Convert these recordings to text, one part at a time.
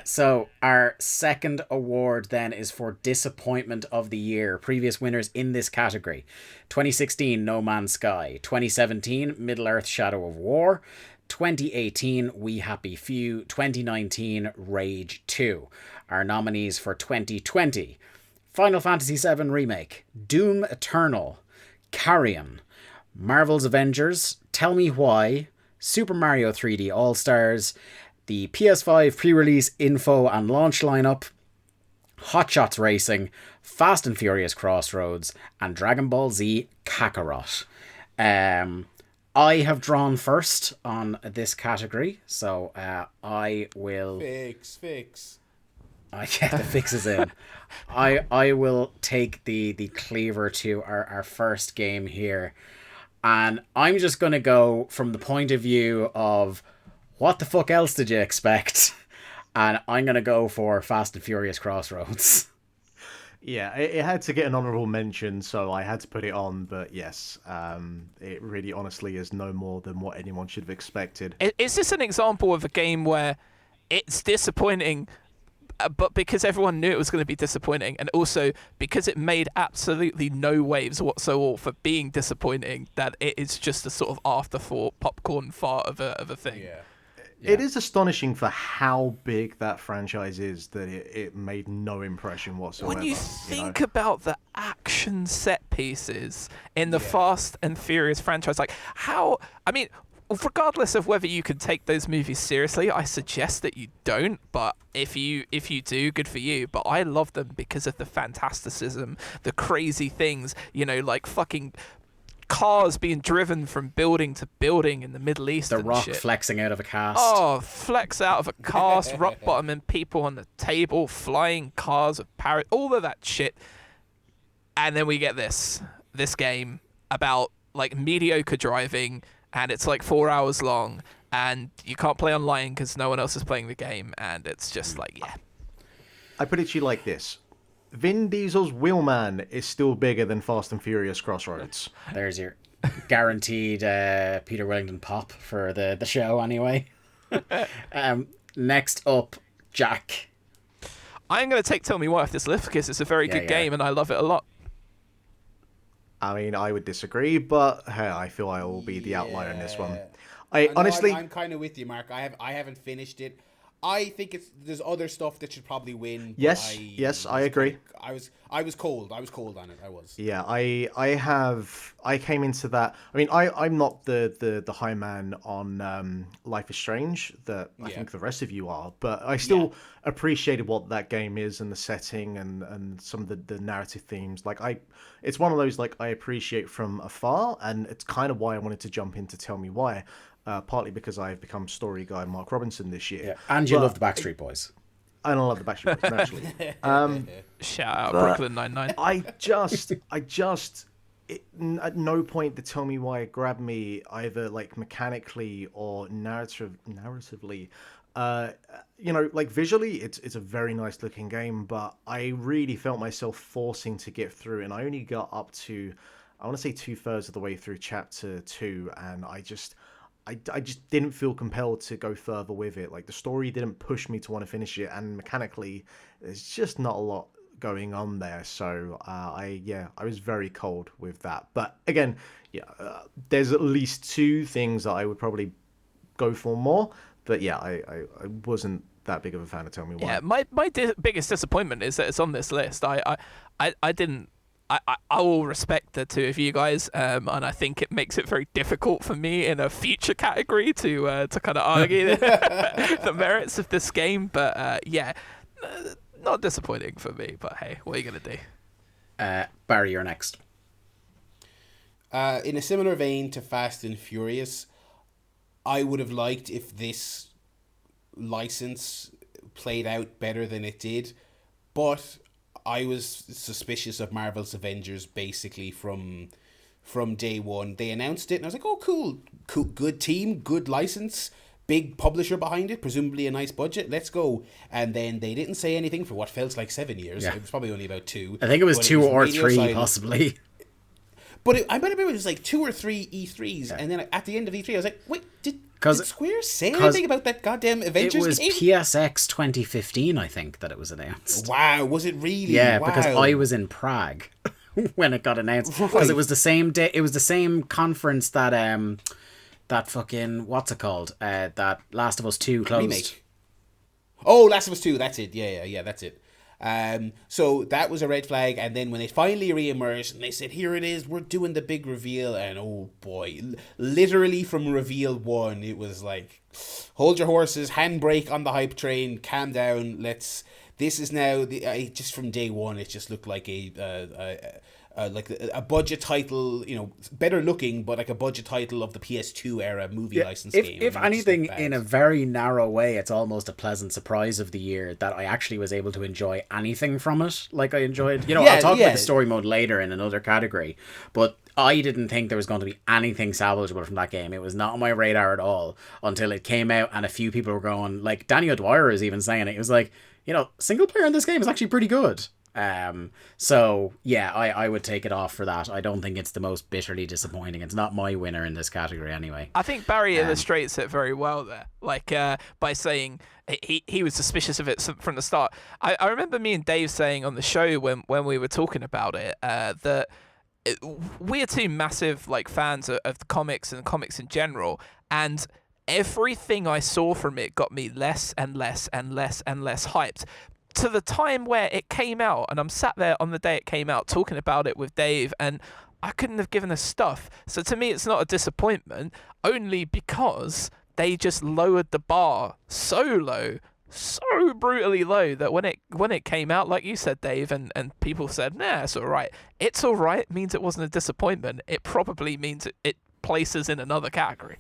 So our second award then is for Disappointment of the Year. Previous winners in this category: 2016 No Man's Sky, 2017 Middle Earth Shadow of War, 2018 We Happy Few, 2019 Rage 2. Our nominees for 2020: Final Fantasy VII Remake, Doom Eternal, Carrion, Marvel's Avengers, Tell Me Why, Super Mario 3D All-Stars, the PS5 pre-release info and launch lineup, Hotshots Racing, Fast and Furious Crossroads, and Dragon Ball Z Kakarot. I have drawn first on this category, so I will... Fix. I get the fixes in. I will take the cleaver to our first game here. And I'm just going to go from the point of view of what the fuck else did you expect? And I'm going to go for Fast and Furious Crossroads. Yeah, it had to get an honourable mention, so I had to put it on. But yes, it really honestly is no more than what anyone should have expected. Is this an example of a game where it's disappointing, but because everyone knew it was going to be disappointing, and also because it made absolutely no waves whatsoever for being disappointing, that it is just a sort of afterthought popcorn fart of a thing? Yeah. It is astonishing for how big that franchise is that it made no impression whatsoever. When you think about the action set pieces in the Fast and Furious franchise, like how, I mean, regardless of whether you can take those movies seriously, I suggest that you don't, but if you do, good for you. But I love them because of the fantasticism, the crazy things, like fucking cars being driven from building to building in the Middle East. The and Rock shit. flexing out of a cast. Oh, flex out of a cast, rock bottoming people on the table, flying cars with parrot, all of that shit. And then we get this game about like mediocre driving, and it's like 4 hours long, and you can't play online because no one else is playing the game, and it's just like, yeah. I put it to you like this. Vin Diesel's Wheelman is still bigger than Fast and Furious Crossroads. There's your guaranteed Peter Wellington pop for the show anyway. Next up, Jack. I'm going to take Tell Me Why off this list because it's a very good game and I love it a lot. I mean, I would disagree, but hey, I feel I will be the outlier in this one. I'm kind of with you, Mark. I haven't finished it. I think there's other stuff that should probably win. Yes, I agree. I was cold. I was cold on it. I was. Yeah, I came into that. I mean, I'm not the high man on Life is Strange that I think the rest of you are, but I still appreciated what that game is and the setting and some of the narrative themes. Like it's one of those like I appreciate from afar, and it's kind of why I wanted to jump in to Tell Me Why. Partly because I've become story guy Mark Robinson this year. Yeah. And you love the Backstreet Boys. And I love the Backstreet Boys, naturally. Shout out Brooklyn Nine-Nine. At no point did Tell Me Why grab me either like mechanically or narratively. Like visually, it's a very nice looking game, but I really felt myself forcing to get through, and I only got up to, I want to say 2/3 of the way through chapter 2, and I just didn't feel compelled to go further with it. Like the story didn't push me to want to finish it, and mechanically, there's just not a lot going on there. So I was very cold with that. But again, there's at least two things that I would probably go for more. But yeah, I wasn't that big of a fan of Tell Me Why. Yeah, my biggest disappointment is that it's on this list. I didn't. I will respect the two of you guys, and I think it makes it very difficult for me in a future category to kind of argue the merits of this game. But not disappointing for me. But hey, what are you gonna do? Barry, you're next. In a similar vein to Fast and Furious, I would have liked if this license played out better than it did, but I was suspicious of Marvel's Avengers basically from day one. They announced it and I was like, oh, cool, good team, good license, big publisher behind it, presumably a nice budget, let's go. And then they didn't say anything for what felt like 7 years. It was probably only about 2. I think it was 2 or 3 possibly. But I remember it was like 2 or 3 E3s, and then at the end of E3 I was like, wait, Did Square say anything about that goddamn Avengers game? It was PSX 2015, I think, that it was announced. Wow, was it really? Yeah, wow. Because I was in Prague when it got announced. Because it was the same day. It was the same conference that that fucking what's it called? That Last of Us 2 closed. Remake. Oh, Last of Us 2. That's it. Yeah. That's it. So that was a red flag, and then when they finally re-emerged and they said, here it is, we're doing the big reveal, and oh boy, literally from reveal 1 it was like, hold your horses, handbrake on the hype train, calm down, this is now just from day 1 it just looked like a budget title, better looking, but like a budget title of the PS2 era movie license game. If anything, in a very narrow way, it's almost a pleasant surprise of the year that I actually was able to enjoy anything from it. Like I enjoyed, I'll talk about the story mode later in another category, but I didn't think there was going to be anything salvageable from that game. It was not on my radar at all until it came out, and a few people were going, like Danny O'Dwyer is even saying it. It was like, single player in this game is actually pretty good. So yeah, I would take it off for that. I don't think it's the most bitterly disappointing. It's not my winner in this category anyway. I think Barry illustrates it very well there, like by saying he was suspicious of it from the start. I remember me and Dave saying on the show when we were talking about it that we are two massive fans of the comics and comics in general, and everything I saw from it got me less and less and less and less hyped. To the time where it came out, and I'm sat there on the day it came out talking about it with Dave, and I couldn't have given a stuff. So to me, it's not a disappointment, only because they just lowered the bar so low, so brutally low, that when it came out, like you said, Dave, and people said, nah, it's all right. It's all right means it wasn't a disappointment. It probably means it places in another category.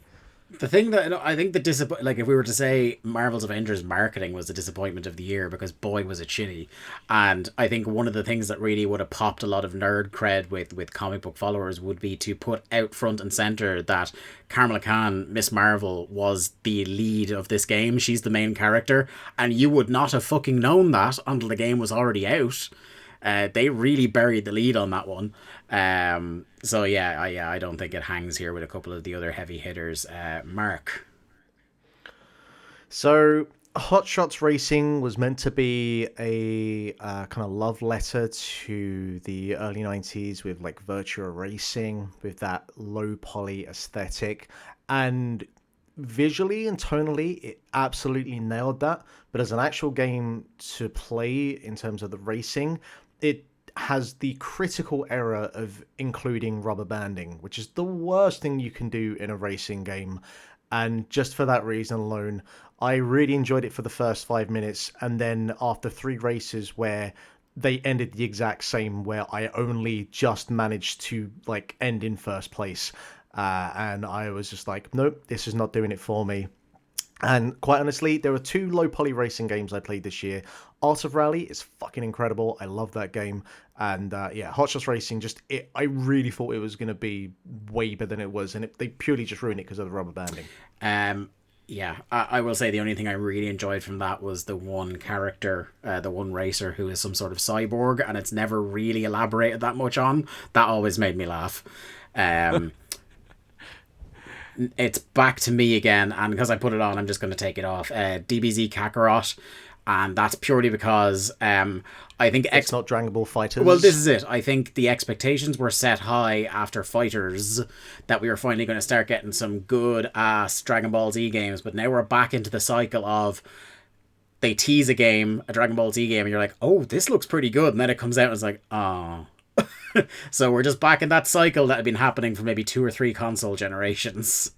The thing that I think if we were to say Marvel's Avengers marketing was the disappointment of the year, because boy was it shitty, and I think one of the things that really would have popped a lot of nerd cred with comic book followers would be to put out front and center that Kamala Khan, Miss Marvel, was the lead of this game. She's the main character, and you would not have fucking known that until the game was already out. They really buried the lead on that one. So I don't think it hangs here with a couple of the other heavy hitters. Mark. So Hotshots Racing was meant to be a kind of love letter to the early 90s with virtual racing, with that low poly aesthetic, and visually and tonally it absolutely nailed that. But as an actual game to play in terms of the racing, it has the critical error of including rubber banding, which is the worst thing you can do in a racing game. And just for that reason alone, I really enjoyed it for the first 5 minutes, and then after 3 races where they ended the exact same, where I only just managed to end in first place, and I was just like, nope, this is not doing it for me. And quite honestly, there were 2 low poly racing games I played this year. Art of Rally is fucking incredible. I love that game. And Hotshots Racing, I really thought it was going to be way better than it was. And they purely just ruined it because of the rubber banding. I will say the only thing I really enjoyed from that was the one character, the one racer who is some sort of cyborg, and it's never really elaborated that much on. That always made me laugh. It's back to me again, and because I put it on, I'm just going to take it off. DBZ Kakarot, and that's purely because I think it's not Dragon Ball Fighters. Well, this is it. I think the expectations were set high after Fighters that we were finally going to start getting some good ass Dragon Ball Z games, but now we're back into the cycle of they tease a game, a Dragon Ball Z game, and you're like, oh, this looks pretty good, and then it comes out and it's like, oh. So we're just back in that cycle that had been happening for maybe 2 or 3 console generations.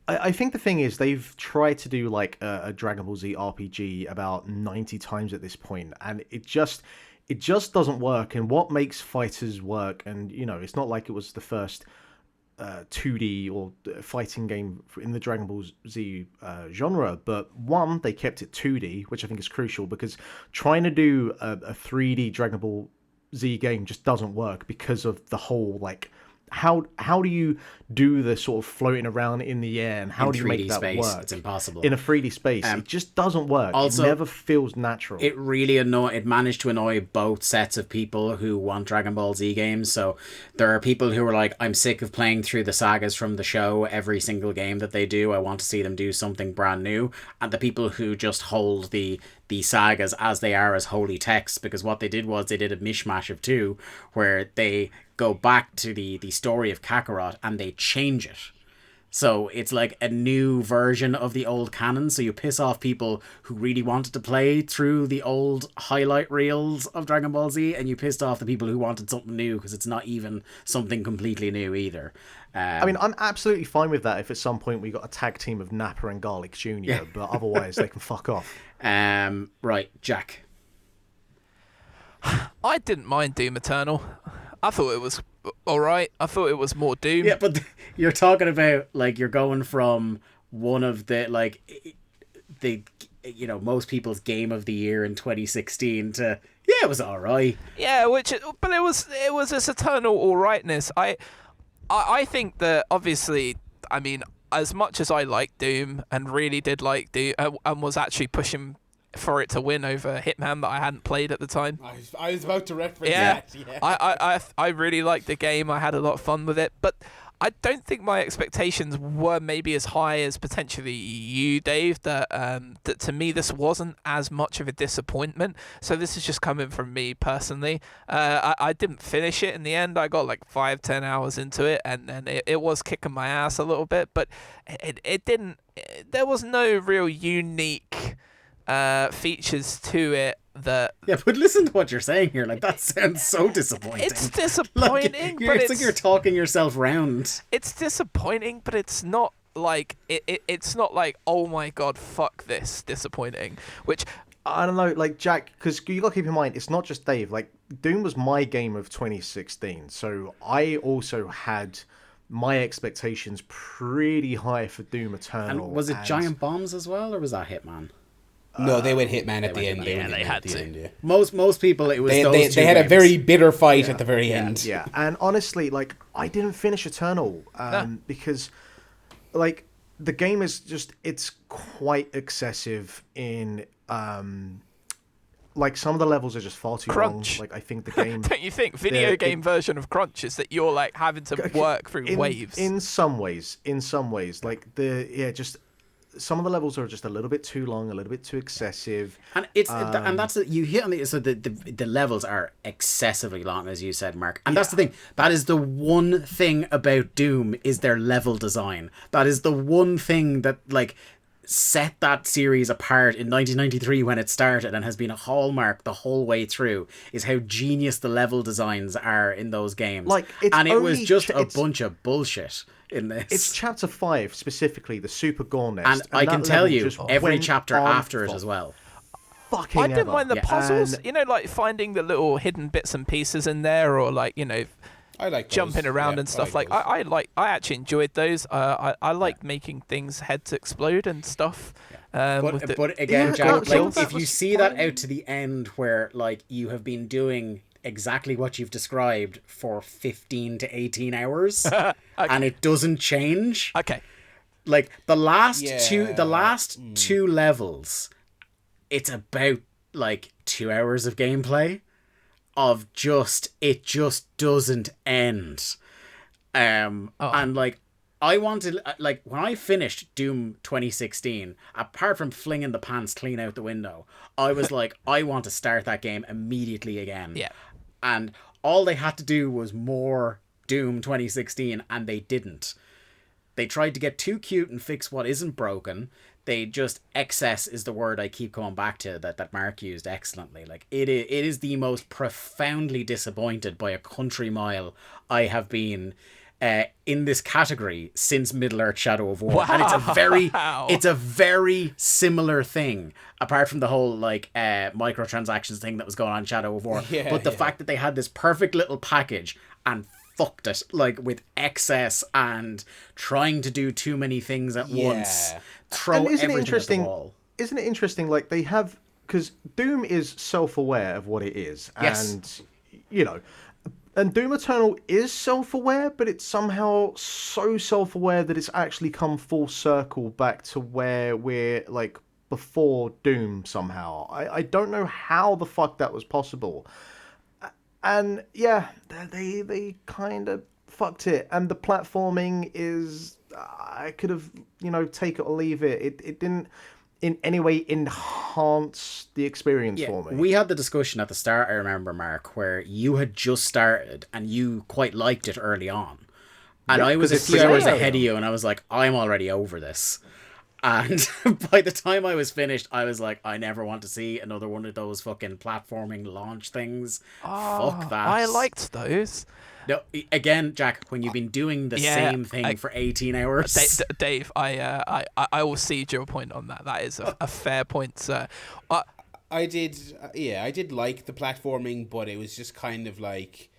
I think the thing is they've tried to do a Dragon Ball Z RPG about 90 times at this point, and it just doesn't work. And what makes Fighters work, and it's not like it was the first 2D or fighting game in the Dragon Ball Z genre, but one, they kept it 2D, which I think is crucial, because trying to do a 3D Dragon Ball Z game just doesn't work because of the whole how do you do the sort of floating around in the air, and how do you make that space, work? it's impossible in a 3D space. It just doesn't work. Also, it never feels natural. It really it managed to annoy both sets of people who want Dragon Ball Z games. So there are people who are like, I'm sick of playing through the sagas from the show every single game that they do. I want to see them do something brand new. And the people who just hold the sagas as they are as holy texts, because what they did was they did a mishmash of two where they go back to the story of Kakarot and they change it. So it's like a new version of the old canon. So you piss off people who really wanted to play through the old highlight reels of Dragon Ball Z, and you pissed off the people who wanted something new because it's not even something completely new either. I mean, I'm absolutely fine with that if at some point we got a tag team of Nappa and Garlic Jr., but otherwise they can fuck off. Right, Jack. I didn't mind Doom Eternal. I thought it was alright. I thought it was more Doom. Yeah, but you're talking about, like, you're going from one of the, like, the, you know, most people's game of the year in 2016 to, yeah, it was alright. Yeah, but it was this eternal alrightness. I think that, obviously, I mean, as much as I like Doom and really did like Doom and was actually pushing for it to win over Hitman that I hadn't played at the time. I was about to reference that. Yeah. I really liked the game. I had a lot of fun with it, but I don't think my expectations were maybe as high as potentially you, Dave. That to me this wasn't as much of a disappointment. So this is just coming from me personally. I didn't finish it in the end. I got like 5-10 hours into it, and then it was kicking my ass a little bit, but it didn't. There was no real unique features to it that... Yeah, but listen to what you're saying here. Like, that sounds so disappointing. It's disappointing, like, but it's like you're talking yourself round. It's disappointing, but it's not like it's not like, oh my god, fuck this, disappointing. Which I don't know, like, Jack, because you got to keep in mind, it's not just Dave. Like, Doom was my game of 2016, so I also had my expectations pretty high for Doom Eternal. And was it Giant Bombs as well, or was that Hitman? No, they went Hitman at the end. Yeah, they had to. Most people, it was those two they had a games. very bitter fight at the very end. Yeah, and honestly, like, I didn't finish Eternal because, like, the game is just, it's quite excessive in, like, some of the levels are just far too Crunch. long. Like, I think the game... Don't you think video game version of Crunch is that you're, like, having to work through waves? In some ways. Like, just... Some of the levels are just a little bit too long, a little bit too excessive, and that's you hit on the so the levels are excessively long, as you said, Mark. And that's the thing. That is the one thing about Doom is their level design. That is the one thing that like set that series apart in 1993 when it started and has been a hallmark the whole way through. Is how genius the level designs are in those games. Like, and it was just a bunch of bullshit in this. It's chapter 5 specifically, the Super Gore Nest, and I can tell you every chapter after it as well. Fucking I didn't ever. mind the puzzles, you know, like finding the little hidden bits and pieces in there, or like, you know, I like jumping those. around and stuff. I actually enjoyed those. I liked making things heads explode and stuff. But again, Jack, like, if you see that out to the end where like you have been doing exactly what you've described for 15 to 18 hours okay. and it doesn't change. Okay. Like the last two levels, it's about like 2 hours of gameplay of it just doesn't end. And like I wanted, like, when I finished Doom 2016, apart from flinging the pants clean out the window, I was like, I want to start that game immediately again. Yeah. And all they had to do was more Doom 2016, and they didn't. They tried to get too cute and fix what isn't broken. They just, excess is the word I keep coming back to that Mark used excellently. Like, it is the most profoundly disappointed by a country mile I have been in this category since Middle-earth Shadow of War. Wow. And it's a very similar thing, apart from the whole like microtransactions thing that was going on in Shadow of War. But the fact that they had this perfect little package and fucked it, like, with excess and trying to do too many things at once, throw everything at the wall. Isn't it interesting, like, they have, because Doom is self-aware of what it is, yes. and, you know, And Doom Eternal is self-aware, but it's somehow so self-aware that it's actually come full circle back to where we're like before Doom somehow. I don't know how the fuck that was possible. And yeah, they kind of fucked it. And the platforming is, I could have, take it or leave it. It didn't in any way enhance the experience for me. We had the discussion at the start, I remember, Mark, where you had just started and you quite liked it early on. And I was a few hours ahead of you and I was like, I'm already over this. And by the time I was finished, I was like, I never want to see another one of those fucking platforming launch things. Fuck that. I liked those. No, again, Jack, when you've been doing the same thing for 18 hours. Dave, I will cede your point on that. That is a fair point, sir. I did like the platforming, but it was just kind of like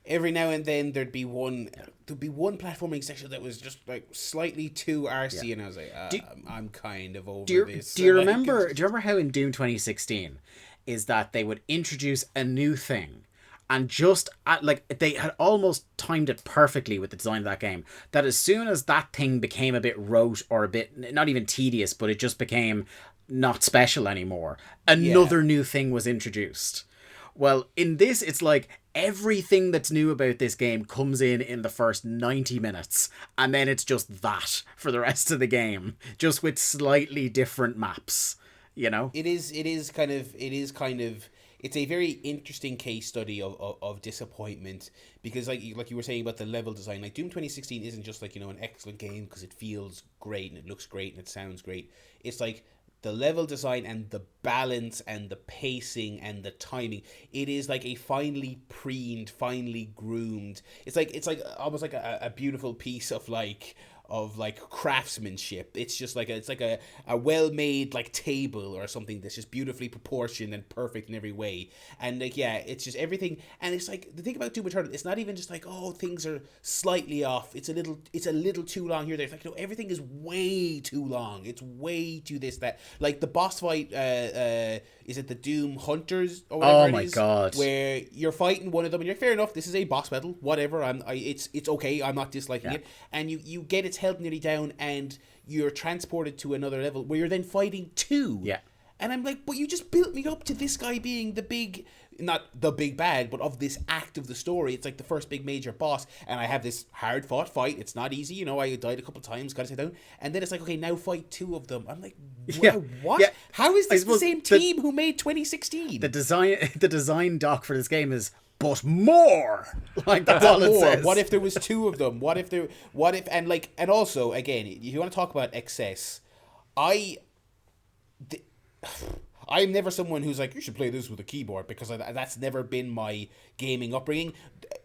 every now and then there'd be one platforming section that was just like slightly too artsy, and I was like, I'm kind of over this. Do you remember how in Doom 2016 is that they would introduce a new thing? And just they had almost timed it perfectly with the design of that game, that as soon as that thing became a bit rote or a bit, not even tedious, but it just became not special anymore, another new thing was introduced. Well, in this, it's like everything that's new about this game comes in the first 90 minutes, and then it's just that for the rest of the game, just with slightly different maps, It is kind of it's a very interesting case study of disappointment, because like you were saying about the level design, like Doom 2016 isn't just like, an excellent game because it feels great and it looks great and it sounds great. It's like the level design and the balance and the pacing and the timing. It is like a finely preened, finely groomed. It's like almost like a beautiful piece of craftsmanship. It's just like a well-made like table or something that's just beautifully proportioned and perfect in every way. And it's just everything. And it's like the thing about Doom Eternal, it's not even just like, oh, things are slightly off. It's a little too long here. There, it's like, everything is way too long. It's way too this, that. Like the boss fight, is it the Doom Hunters or whatever? Oh my god! Where you're fighting one of them and you're, fair enough, this is a boss battle, whatever. It's okay. I'm not disliking it. And you get its health nearly down and you're transported to another level where you're then fighting two. Yeah. And I'm like, but you just built me up to this guy being the big, not the big bad, but of this act of the story. It's like the first big major boss, and I have this hard fought fight. It's not easy, I died a couple of times, gotta sit down. And then it's like, okay, now fight two of them. I'm like, what? Yeah. How is this the same team who made 2016? The design doc for this game is, but more. Like, that's all it says. What if there was two of them? And also, again, if you want to talk about excess, I'm never someone who's like, you should play this with a keyboard, because that's never been my gaming upbringing.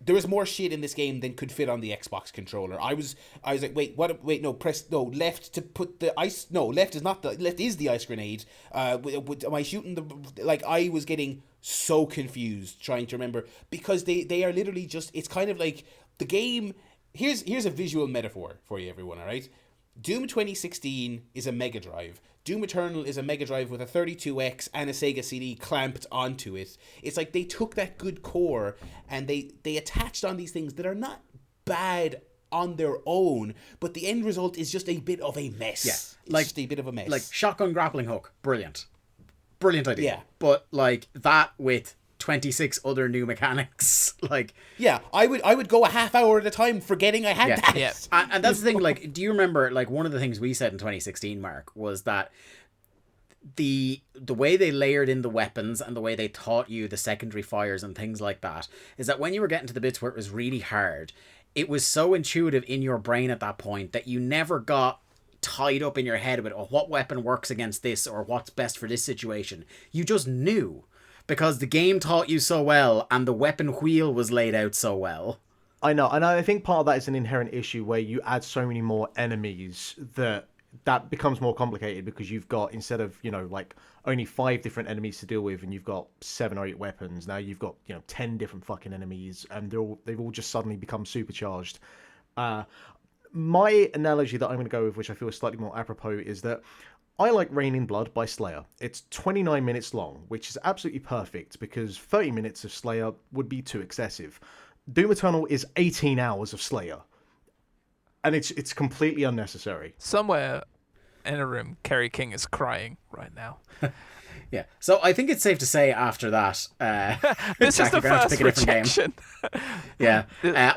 There was more shit in this game than could fit on the Xbox controller. I was like, left to put the ice. No, left is the ice grenade. Am I shooting the? Like, I was getting so confused trying to remember, because they are literally just. It's kind of like the game. Here's a visual metaphor for you, everyone. All right. Doom 2016 is a Mega Drive. Doom Eternal is a Mega Drive with a 32X and a Sega CD clamped onto it. It's like they took that good core and they attached on these things that are not bad on their own, but the end result is just a bit of a mess. Yeah, just a bit of a mess. Like shotgun grappling hook, brilliant idea. Yeah, but like that with 26 other new mechanics, like, yeah, I would go a half hour at a time forgetting I had that. Yeah. And that's the thing, like, do you remember, like, one of the things we said in 2016, Mark, was that the way they layered in the weapons and the way they taught you the secondary fires and things like that, is that when you were getting to the bits where it was really hard, it was so intuitive in your brain at that point that you never got tied up in your head with, oh, what weapon works against this or what's best for this situation. You just knew, because the game taught you so well and the weapon wheel was laid out so well. I know, and I think part of that is an inherent issue where you add so many more enemies that becomes more complicated, because you've got, instead of, like only 5 different enemies to deal with and you've got 7 or 8 weapons, now you've got, 10 different fucking enemies, and they've all just suddenly become supercharged. My analogy that I'm going to go with, which I feel is slightly more apropos, is that I like Rain in Blood by Slayer. It's 29 minutes long, which is absolutely perfect, because 30 minutes of Slayer would be too excessive. Doom Eternal is 18 hours of Slayer, and it's completely unnecessary. Somewhere in a room, Kerry King is crying right now. Yeah. So I think it's safe to say after that, This is Jack, the you're gonna have to first pick a different game. rejection. Yeah.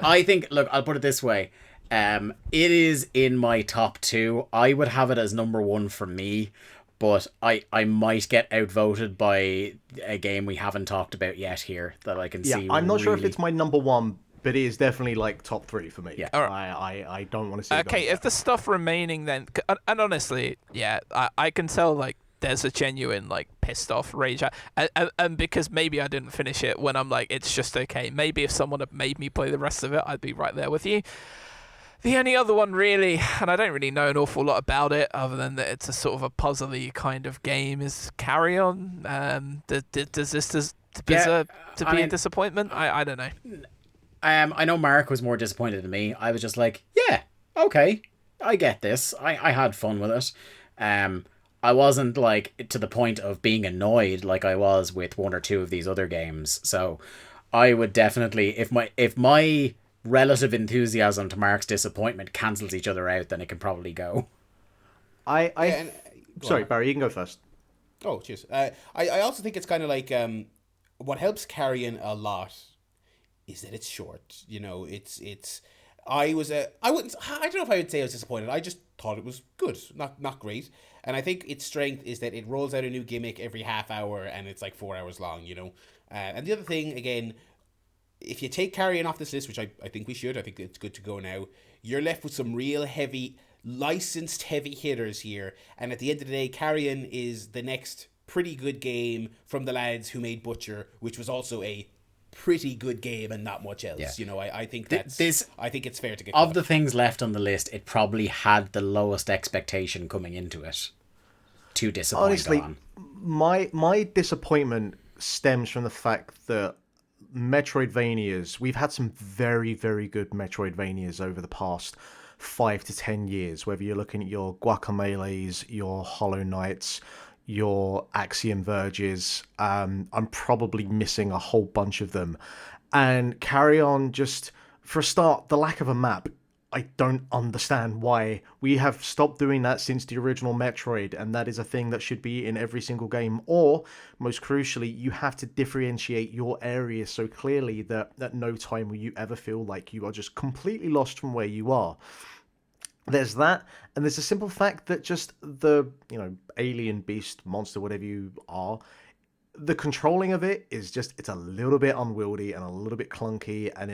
I think, look, I'll put it this way. It is in my top 2. I would have it as number 1 for me, but I might get outvoted by a game we haven't talked about yet here that I can see. I'm not sure if really- it's my number 1, but it is definitely like top 3 for me. Yeah. I don't want to see it Okay, go if the stuff remaining then, and honestly, yeah, I can tell like there's a genuine like pissed off rage, and because maybe I didn't finish it when I'm like it's just okay. Maybe if someone had made me play the rest of it, I'd be right there with you. The only other one really, and I don't really know an awful lot about it other than that it's a sort of a puzzly kind of game, is Carrion. Does this be a disappointment? I don't know. I know Mark was more disappointed than me. I was just like, yeah, okay, I get this. I had fun with it. I wasn't like to the point of being annoyed like I was with 1 or 2 of these other games. So I would definitely, if my relative enthusiasm to Mark's disappointment cancels each other out, then it can probably go. Sorry, Barry, you can go first. Oh, cheers. I also think it's kind of like what helps Carrion a lot is that it's short. You know, I don't know if I would say I was disappointed. I just thought it was good, not great. And I think its strength is that it rolls out a new gimmick every half hour, and it's like 4 hours long. You know, and the other thing again, if you take Carrion off this list, which I think we should, I think it's good to go now. You're left with some real heavy licensed heavy hitters here, and at the end of the day, Carrion is the next pretty good game from the lads who made Butcher, which was also a pretty good game and not much else. Yeah. You know, I think I think it's fair to get of caught. the things left on the list. It probably had the lowest expectation coming into it to disappoint. Honestly, on. my disappointment stems from the fact that Metroidvanias, we've had some very, very good Metroidvanias over the past 5 to 10 years, whether you're looking at your Guacameles, your Hollow Knights, your Axiom Verges. I'm probably missing a whole bunch of them. And Carrion, just for a start, the lack of a map. I don't understand why. We have stopped doing that since the original Metroid, and that is a thing that should be in every single game. Or, most crucially, you have to differentiate your area so clearly that at no time will you ever feel like you are just completely lost from where you are. There's that, and there's a simple fact that just the, alien, beast, monster, whatever you are, the controlling of it is just, it's a little bit unwieldy and a little bit clunky, and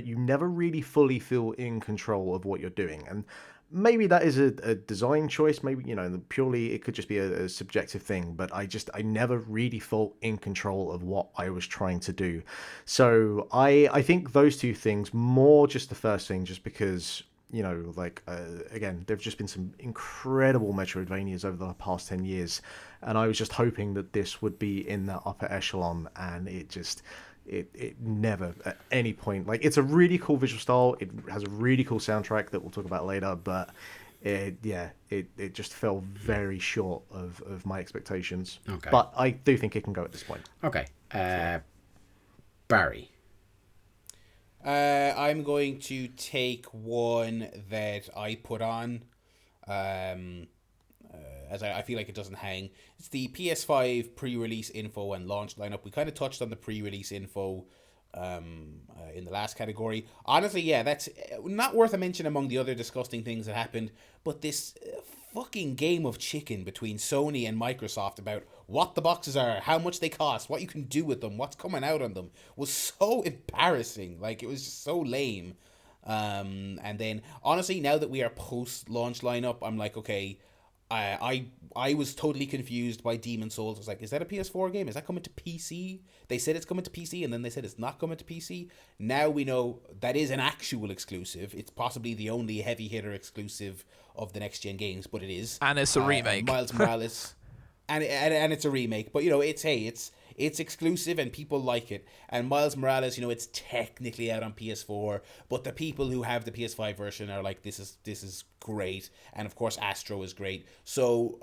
you never really fully feel in control of what you're doing. And maybe that is a design choice, maybe, purely it could just be a subjective thing, but I never really felt in control of what I was trying to do. So I think those two things, more just the first thing, just because, again, there've just been some incredible Metroidvanias over the past 10 years, and I was just hoping that this would be in that upper echelon, and it never at any point, like, it's a really cool visual style, it has a really cool soundtrack that we'll talk about later, but it just fell very short of my expectations. Okay. But I do think it can go at this point. Okay. Barry. I'm going to take one that I put on, as I feel like it doesn't hang. It's the PS5 pre-release info and launch lineup. We kind of touched on the pre-release info in the last category. Honestly, yeah, that's not worth a mention among the other disgusting things that happened, but this fucking game of chicken between Sony and Microsoft about what the boxes are, how much they cost, what you can do with them, what's coming out on them, was so embarrassing. Like, it was just so lame. And then, honestly, now that we are post-launch lineup, I'm like, okay, I was totally confused by Demon's Souls. I was like, is that a PS4 game? Is that coming to PC? They said it's coming to PC, and then they said it's not coming to PC. Now we know that is an actual exclusive. It's possibly the only heavy hitter exclusive of the next gen games, but it is. And it's a remake. Miles Morales, and it's a remake. But it's exclusive and people like it. And Miles Morales, it's technically out on PS4, but the people who have the PS5 version are like, this is great. And of course, Astro is great. So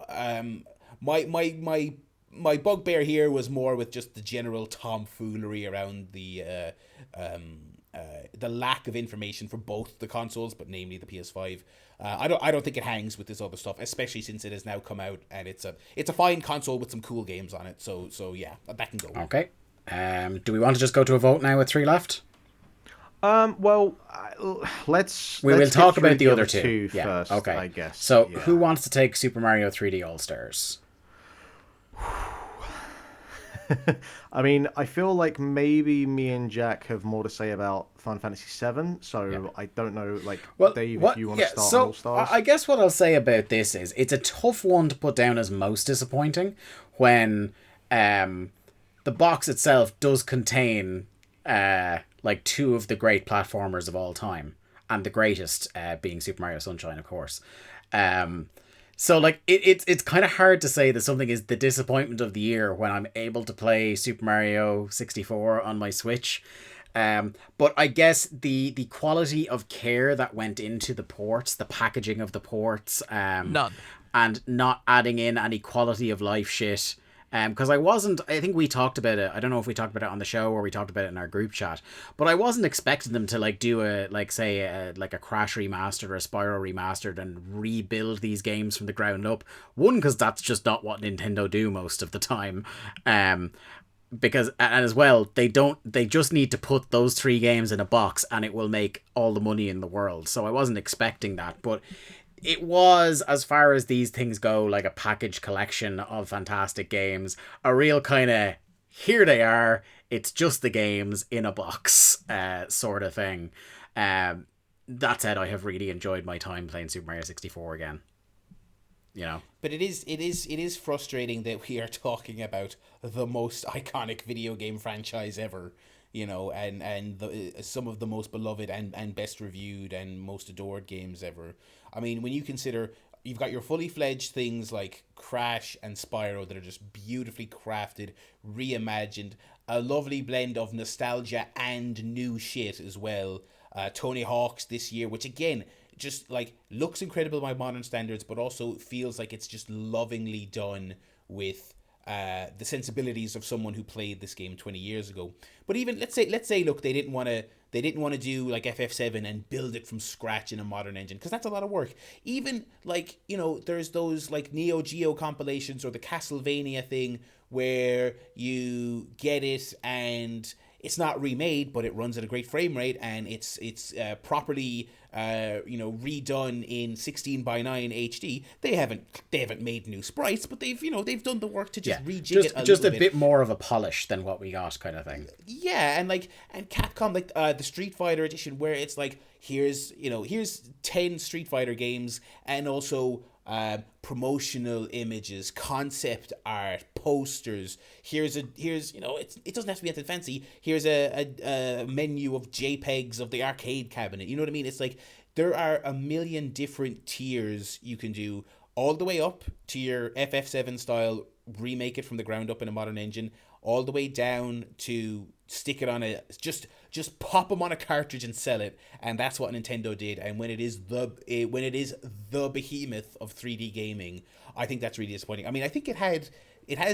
my bugbear here was more with just the general tomfoolery around the the lack of information for both the consoles, but namely the PS5. I don't think it hangs with this other stuff, especially since it has now come out and it's a fine console with some cool games on it. So yeah, that can go. Okay. Do we want to just go to a vote now with 3 left? Well, let's will talk about the other two yeah. first, Okay. I guess. So, yeah. who wants to take Super Mario 3D All Stars? I mean, I feel like maybe me and Jack have more to say about Final Fantasy VII, so Yeah. I don't know, like, Well, Dave, what, if you want yeah, to start so on All Stars. I guess what I'll say about this is it's a tough one to put down as most disappointing when the box itself does contain like 2 of the great platformers of all time, and the greatest being Super Mario Sunshine, of course. So like it's kind of hard to say that something is the disappointment of the year when I'm able to play Super Mario 64 on my Switch. But I guess the quality of care that went into the ports, the packaging of the ports, None. and not adding in any quality of life shit. Because I think we talked about it. I don't know if we talked about it on the show or we talked about it in our group chat, but I wasn't expecting them to like do a Crash remastered or a Spyro remastered and rebuild these games from the ground up. One, because that's just not what Nintendo do most of the time. Because, and as well, they just need to put those 3 games in a box and it will make all the money in the world. So I wasn't expecting that, but it was, as far as these things go, like a package collection of fantastic games. A real kind of, here they are, it's just the games in a box sort of thing. That said, I have really enjoyed my time playing Super Mario 64 again. You know? But it is frustrating that we are talking about the most iconic video game franchise ever, you know, and some of the most beloved and best reviewed and most adored games ever. I mean, when you consider you've got your fully fledged things like Crash and Spyro that are just beautifully crafted, reimagined, a lovely blend of nostalgia and new shit as well. Tony Hawk's this year, which again just like looks incredible by modern standards, but also feels like it's just lovingly done with the sensibilities of someone who played this game 20 years ago. But even let's say look, they didn't want to do like FF7 and build it from scratch in a modern engine, because that's a lot of work. Even like, you know, there's those like Neo Geo compilations or the Castlevania thing where you get it and it's not remade, but it runs at a great frame rate and it's properly redone in 16:9 HD. They haven't made new sprites, but they've done the work to just rejig it just a bit more of a polish than what we got, kind of thing. Yeah, and Capcom, like the Street Fighter edition, where it's like here's 10 Street Fighter games and also promotional images, concept art, posters. It doesn't have to be anything fancy. Here's a menu of JPEGs of the arcade cabinet. You know what I mean? It's like there are a million different tiers you can do, all the way up to your FF7 style, remake it from the ground up in a modern engine, all the way down to stick it on just pop them on a cartridge and sell it. And that's what Nintendo did. And when it is the behemoth of 3D gaming, I think that's really disappointing. I mean, I think it has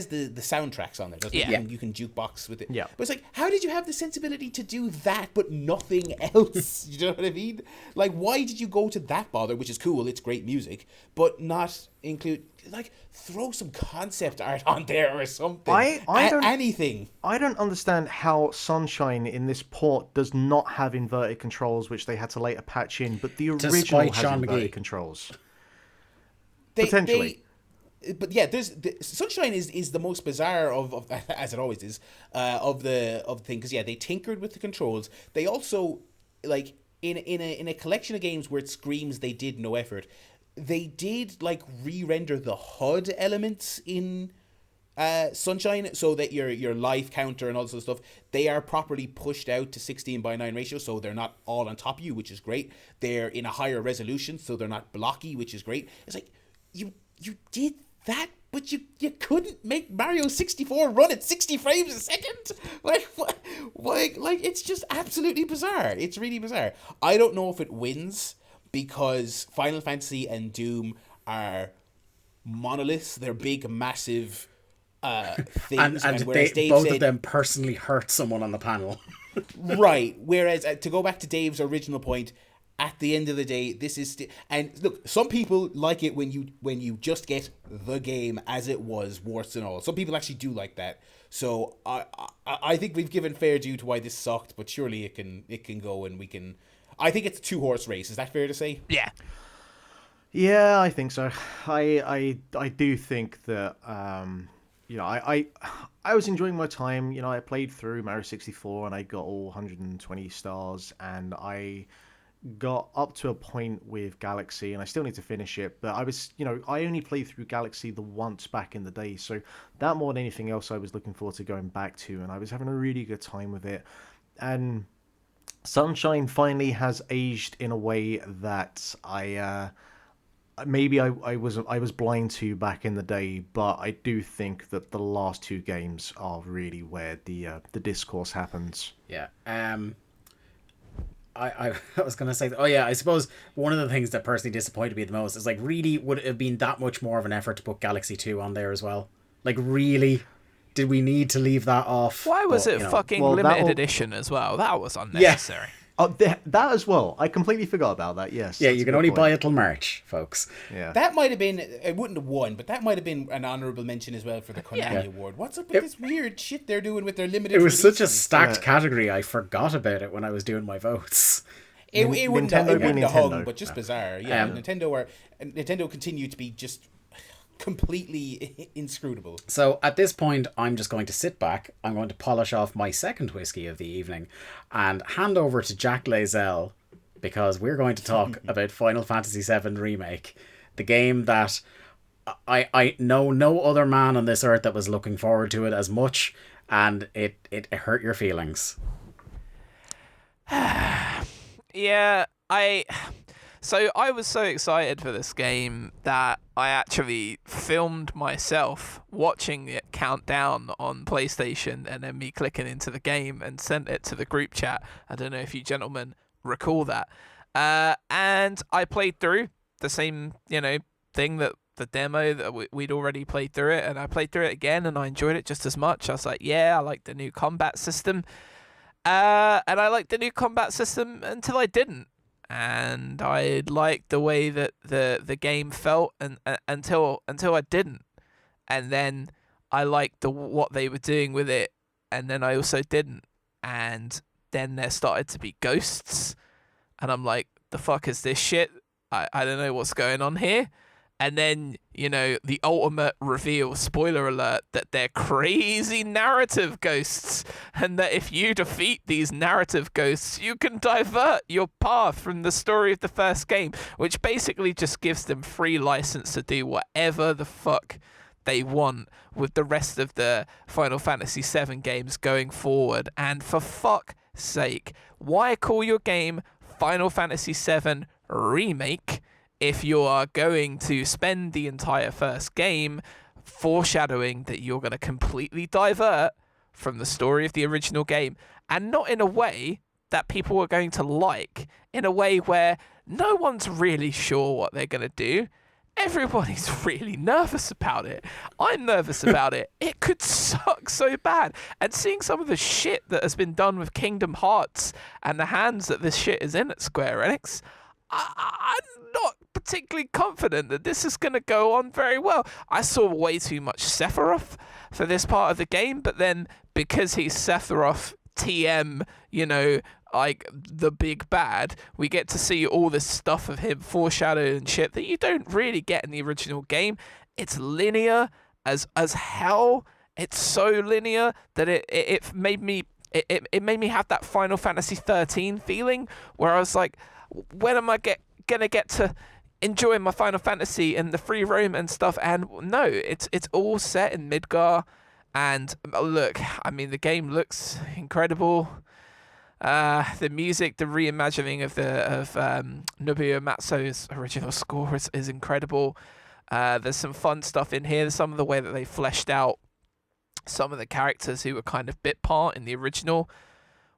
the soundtracks on there, doesn't it? Yeah. You can jukebox with it. Yeah. But it's like, how did you have the sensibility to do that but nothing else? You know what I mean? Like, why did you go to that bother, which is cool, it's great music, but not include, like, throw some concept art on there or something. Anything. I don't understand how Sunshine in this port does not have inverted controls, which they had to later patch in, but the original has Sean inverted McGee. controls. But yeah, Sunshine is the most bizarre of as it always is of the thing, because they tinkered with the controls. They also, like, in a collection of games where it screams they did no effort, they did like re-render the HUD elements in Sunshine, so that your life counter and all this other stuff, they are properly pushed out to 16:9 ratio, so they're not all on top of you, which is great. They're in a higher resolution, so they're not blocky, which is great. It's like you did that, but you couldn't make Mario 64 run at 60 frames a second. Like, what? Like, it's just absolutely bizarre. It's really bizarre. I don't know if it wins because Final Fantasy and Doom are monoliths. They're big, massive things. And whereas they Dave both said, of them personally hurt someone on the panel. Right. Whereas to go back to Dave's original point, at the end of the day, this is and look, some people like it when you just get the game as it was, warts and all. Some people actually do like that. So I think we've given fair due to why this sucked, but surely it can go and we can. I think it's a 2-horse race. Is that fair to say? Yeah. Yeah, I think so. I do think that I was enjoying my time. I played through Mario 64 and I got all 120 stars, and I got up to a point with Galaxy, and I still need to finish it, but I only played through Galaxy the once back in the day, so that more than anything else I was looking forward to going back to, and I was having a really good time with it. And Sunshine finally has aged in a way that I was blind to back in the day, but I do think that the last two games are really where the discourse happens. Yeah. I was going to say, I suppose one of the things that personally disappointed me the most is, like, really, would it have been that much more of an effort to put Galaxy 2 on there as well? Like, really? Did we need to leave that off? Why was it fucking limited edition as well? That was unnecessary. Yeah. Oh, that as well. I completely forgot about that, yes. Yeah, you can only buy it till March, folks. Yeah. That might have been, it wouldn't have won, but that might have been an honourable mention as well for the Konami Award. What's up with this weird shit they're doing with their limited It was releases? such a stacked category, I forgot about it when I was doing my votes. It wouldn't have hung, Nintendo. but just bizarre. Yeah, Nintendo continued to be just completely inscrutable. So at this point, I'm just going to sit back. I'm going to polish off my second whiskey of the evening and hand over to Jack Lazell, because we're going to talk about Final Fantasy VII Remake, the game that I know no other man on this earth that was looking forward to it as much, and it hurt your feelings. Yeah, So I was so excited for this game that I actually filmed myself watching it count down on PlayStation, and then me clicking into the game and sent it to the group chat. I don't know if you gentlemen recall that. And I played through the same, thing, that the demo that we'd already played through it, and I played through it again and I enjoyed it just as much. I was like, yeah, I like the new combat system. And I liked the new combat system until I didn't. And I liked the way that the game felt until I didn't. And then I liked what they were doing with it, and then I also didn't. And then there started to be ghosts, and I'm like, the fuck is this shit? I don't know what's going on here. And then, the ultimate reveal, spoiler alert, that they're crazy narrative ghosts, and that if you defeat these narrative ghosts, you can divert your path from the story of the first game, which basically just gives them free license to do whatever the fuck they want with the rest of the Final Fantasy VII games going forward. And for fuck's sake, why call your game Final Fantasy VII Remake if you are going to spend the entire first game foreshadowing that you're going to completely divert from the story of the original game, and not in a way that people are going to like, in a way where no one's really sure what they're going to do. Everybody's really nervous about it. I'm nervous about it. It could suck so bad. And seeing some of the shit that has been done with Kingdom Hearts and the hands that this shit is in at Square Enix, I'm not particularly confident that this is going to go on very well. I saw way too much Sephiroth for this part of the game, but then because he's Sephiroth TM, like the big bad, we get to see all this stuff of him foreshadowed and shit that you don't really get in the original game. It's linear as hell. It's so linear that it made me have that Final Fantasy 13 feeling where I was like, when am I gonna get to enjoy my Final Fantasy and the free roam and stuff? And no, it's all set in Midgar, and look, I mean, the game looks incredible. The music, the reimagining of Nobuo Matsu's original score is incredible. There's some fun stuff in here. Some of the way that they fleshed out some of the characters who were kind of bit part in the original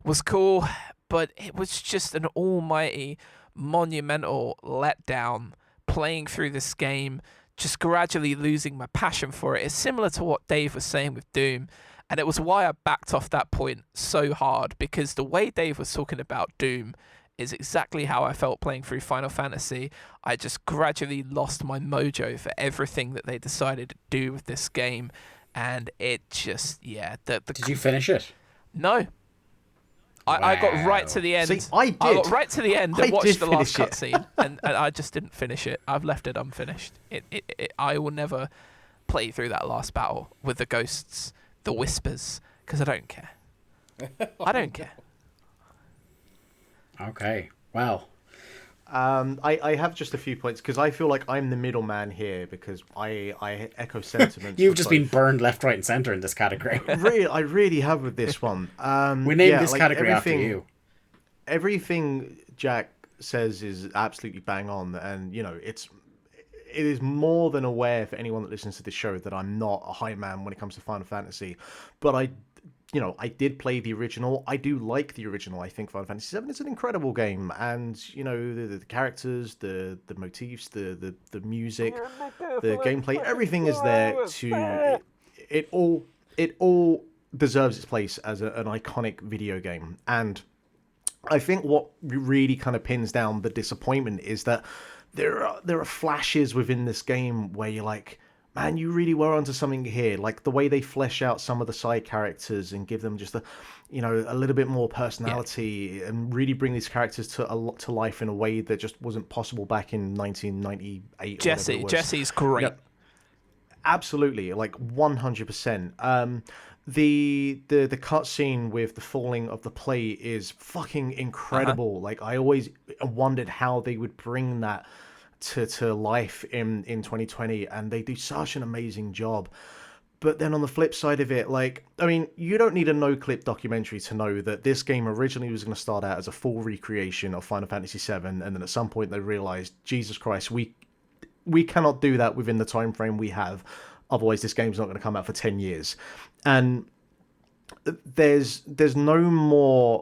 was cool, but it was just an almighty monumental letdown playing through this game, just gradually losing my passion for it. It's similar to what Dave was saying with Doom, And it was why I backed off that point so hard, because the way Dave was talking about Doom is exactly how I felt playing through Final Fantasy. I just gradually lost my mojo for everything that they decided to do with this game. And it just, Did you finish it? No. I got right to the end. See, I did. I got right to the end and watched the last it. cutscene, and I just didn't finish it. I've left it unfinished. I will never play through that last battle with the ghosts, the whispers, because I don't care. I don't care. Okay, well. I have just a few points, because I feel like I'm the middleman here, because I echo sentiments. You've just been burned left, right, and centre in this category. I really have with this one. We named this category after you. Everything Jack says is absolutely bang on, and it is more than aware for anyone that listens to this show that I'm not a hype man when it comes to Final Fantasy, but I did play the original. I do like the original. I think Final Fantasy VII is an incredible game, and the characters, the motifs, the music, the gameplay, everything is there to. It all deserves its place as an iconic video game, and I think what really kind of pins down the disappointment is that there are flashes within this game where you're like, man, you really were onto something here. Like the way they flesh out some of the side characters and give them just a little bit more personality and really bring these characters to life in a way that just wasn't possible back in 1998. Jesse's great. Yeah, absolutely, like 100%. The cutscene with the falling of the plate is fucking incredible. Like I always wondered how they would bring that to life in 2020, and they do such an amazing job. But then on the flip side of it, you don't need a no-clip documentary to know that this game originally was going to start out as a full recreation of Final Fantasy VII, and then at some point they realized, Jesus Christ, we cannot do that within the time frame we have, otherwise this game's not going to come out for 10 years. And there's no more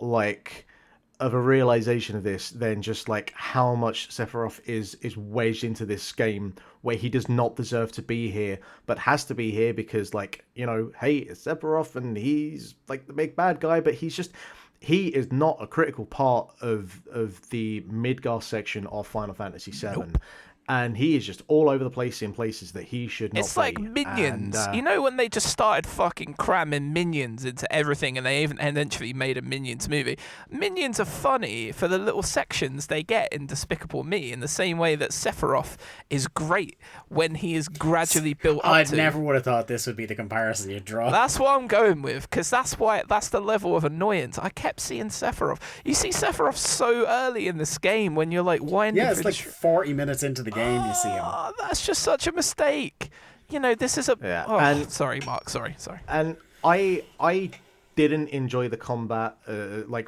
of a realization of this than just how much Sephiroth is wedged into this game, where he does not deserve to be here, but has to be here because hey, it's Sephiroth and he's the big bad guy, but he is not a critical part of the Midgar section of Final Fantasy VII. Nope. And he is just all over the place in places that he should not be. It's like Minions. And, when they just started fucking cramming Minions into everything, and they even eventually made a Minions movie. Minions are funny for the little sections they get in Despicable Me, in the same way that Sephiroth is great when he is gradually built up I never would have thought this would be the comparison you'd draw. That's what I'm going with, because that's the level of annoyance. I kept seeing Sephiroth. You see Sephiroth so early in this game when you're like, why? Yeah, it's 40 minutes into the game. You see him. That's just such a mistake. This is a. Yeah. And sorry, Mark. Sorry. And I didn't enjoy the combat.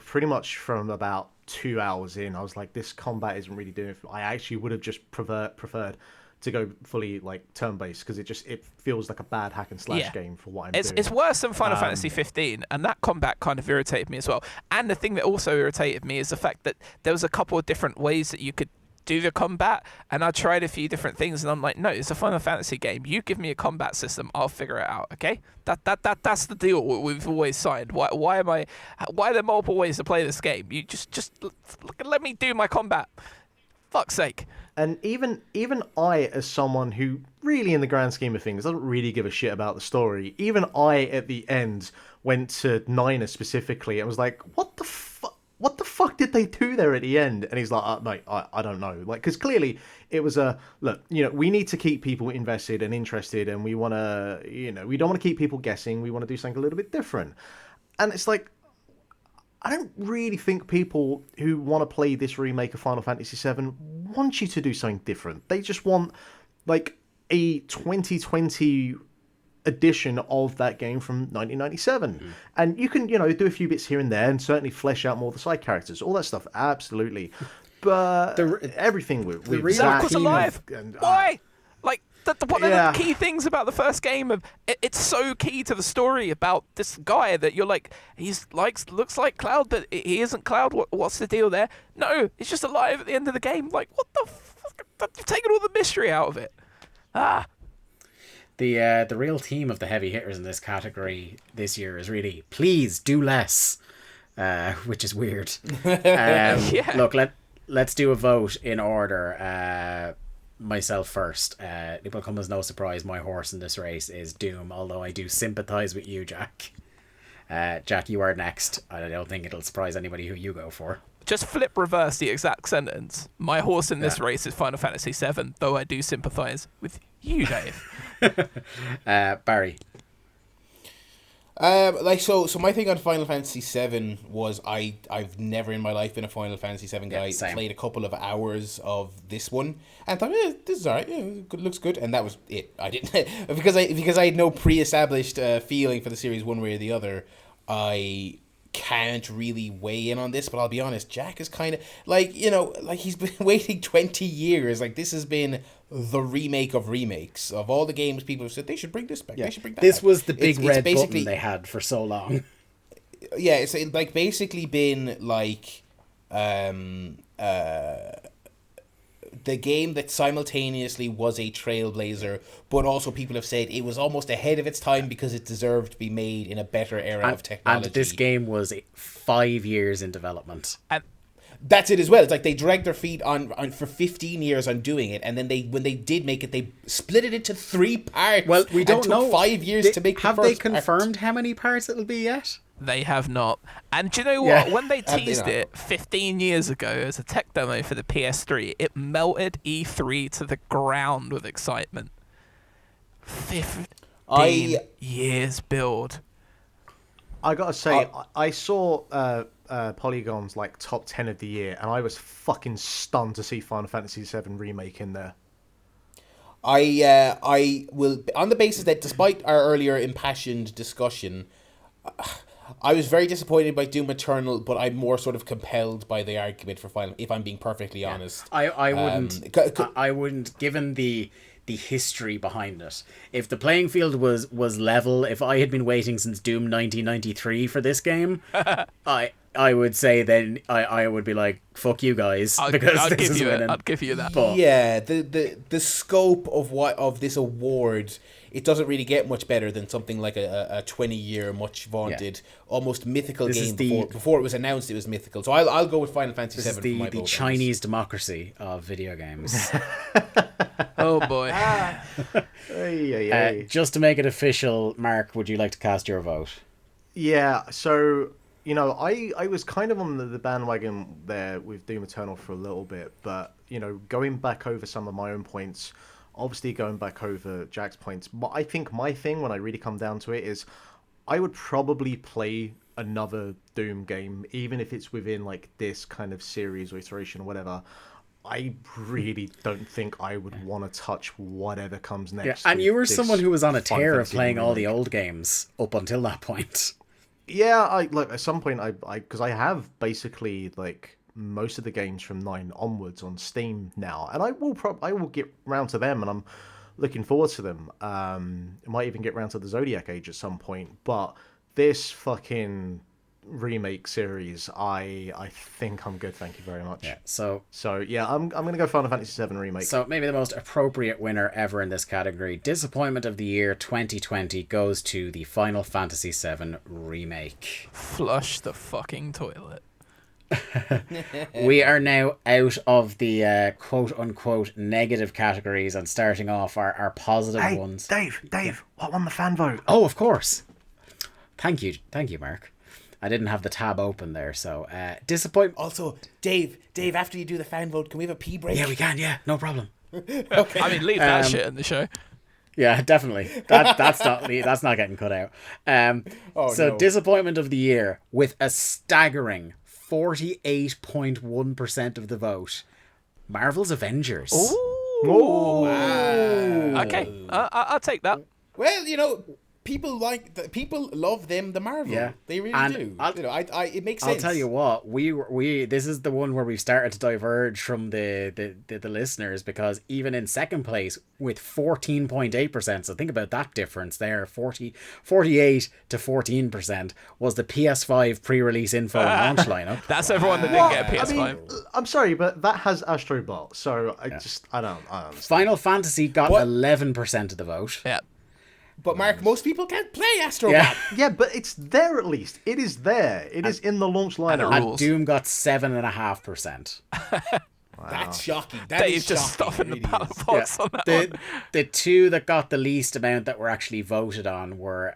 Pretty much from about 2 hours in, I was like, this combat isn't really doing it. I actually would have just preferred to go fully turn-based, because it feels like a bad hack and slash game for what I'm doing. It's worse than Final Fantasy 15, and that combat kind of irritated me as well. And the thing that also irritated me is the fact that there was a couple of different ways that you could do the combat, and I tried a few different things, and I'm like, no, it's a Final Fantasy game. You give me a combat system, I'll figure it out. Okay, that's the deal we've always signed. Why are there multiple ways to play this game? You just let me do my combat. Fuck's sake. And even I, as someone who really, in the grand scheme of things, doesn't really give a shit about the story, even I at the end went to Nina specifically and was like, what the fuck did they do there at the end? And he's like, mate, I don't know. Because clearly it was look, we need to keep people invested and interested, and we want to, we don't want to keep people guessing. We want to do something a little bit different. And it's like, I don't really think people who want to play this remake of Final Fantasy VII want you to do something different. They just want, a 2020 edition of that game from 1997. Mm. And you can, do a few bits here and there and certainly flesh out more of the side characters, all that stuff, absolutely. But everything with Zack alive. Why? One of the key things about the first game, it's so key to the story about this guy that you're like, looks like Cloud, but he isn't Cloud. What's the deal there? No, he's just alive at the end of the game. Like, what the fuck? You've taken all the mystery out of it. The real theme of the heavy hitters in this category this year is really please do less, which is weird. Look, let's do a vote in order. Myself first. It will come as no surprise. My horse in this race is Doom, although I do sympathise with you, Jack. Jack, you are next. I don't think it'll surprise anybody who you go for. Just flip reverse the exact sentence. My horse in this race is Final Fantasy VII, though I do sympathise with you, Dave. Barry. So my thing on Final Fantasy VII was I've never in my life been a Final Fantasy VII guy. Same. Played a couple of hours of this one and thought, this is alright. Good, looks good, and that was it. I didn't because I had no pre-established feeling for the series one way or the other. I can't really weigh in on this, but I'll be honest. Jack is kind of like he's been waiting 20 years. Like this has been the remake of remakes of all the games. People have said they should bring this back. They should bring that. This back. was the big red basically button they had for so long. Yeah, it's like basically been like the game that simultaneously was a trailblazer, but also people have said it was almost ahead of its time because it deserved to be made in a better era of technology. And this game was 5 years in development. And that's it as well. It's like they dragged their feet on for 15 years on doing it, and then when they did make it, they split it into 3 parts. Well, we don't know. 5 years to make. Have they confirmed how many parts it'll be yet? They have not. And do you know what? Yeah. When they teased it 15 years ago as a tech demo for the PS3, it melted E3 to the ground with excitement. 15 years build. I gotta say, I saw Polygon's like top 10 of the year, and I was fucking stunned to see Final Fantasy VII Remake in there. I will, on the basis that despite our earlier impassioned discussion, I was very disappointed by Doom Eternal, but I'm more sort of compelled by the argument for Final, if I'm being perfectly honest. I wouldn't, given the history behind it. If the playing field was level, if I had been waiting since Doom 1993 for this game, I would say then I would be like, fuck you guys, because I'd this is winning. I'd give you that. But, yeah, the scope of this award, it doesn't really get much better than something like a 20-year, much vaunted, almost mythical game. Before it was announced, it was mythical. So I'll go with Final Fantasy VII. This is the Chinese democracy of video games. Oh boy. Just to make it official, Mark, would you like to cast your vote? Yeah, so, I was kind of on the bandwagon there with Doom Eternal for a little bit, but, going back over some of my own points, obviously going back over Jack's points, but I think my thing, when I really come down to it, is I would probably play another Doom game, even if it's within, like, this kind of series or iteration or whatever. I really don't think I would want to touch whatever comes next. Yeah, and you were someone who was on a Final tear of Fantasy playing all the remake. old games up until that point. Yeah, at some point, because I have basically like most of the games from 9 onwards on Steam now, and I will get round to them, and I'm looking forward to them. I might even get round to the Zodiac Age at some point, but this fucking remake series, I think I'm good. Thank you very much. Yeah. So yeah, I'm gonna go Final Fantasy VII Remake. So maybe the most appropriate winner ever in this category, Disappointment of the Year 2020, goes to the Final Fantasy VII Remake. Flush the fucking toilet. We are now out of the quote-unquote negative categories and starting off our positive ones. Dave, what won the fan vote? Oh, of course. Thank you, Mark. I didn't have the tab open there, so disappointment. Also, Dave, after you do the fan vote, can we have a pee break? Yeah, we can. Yeah, no problem. Okay. I mean, leave that shit in the show. Yeah, definitely. That's not getting cut out. So disappointment of the year with a staggering 48.1% of the vote. Marvel's Avengers. Ooh. Wow. Okay, I'll take that. Well, people love them, the Marvel. Yeah. They really do. It makes sense. I'll tell you what, we this is the one where we've started to diverge from the listeners, because even in second place with 14.8%, so think about that difference there, 48 to 14% was the PS5 pre-release info and launch lineup. That's everyone that didn't get a PS5. I mean, I'm sorry, but that has Astrobot, so I don't understand. Final Fantasy got 11% of the vote. Yeah. But Mark, most people can't play Astrobot. Yeah. Yeah, but it's there at least. It is there. It is in the launch lineup. it And rules. Doom got 7.5%. That's shocking. That Dave is just shocking. stuffing the It really ballot is. box on that one. The two that got the least amount that were actually voted on were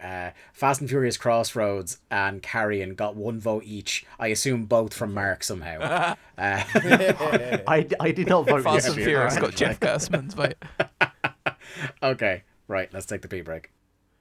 Fast and Furious Crossroads and Carrion got 1 vote each. I assume both from Mark somehow. I did not vote Fast yes. and Furious got Jeff Gersman's, mate. Okay, right, let's take the pee break.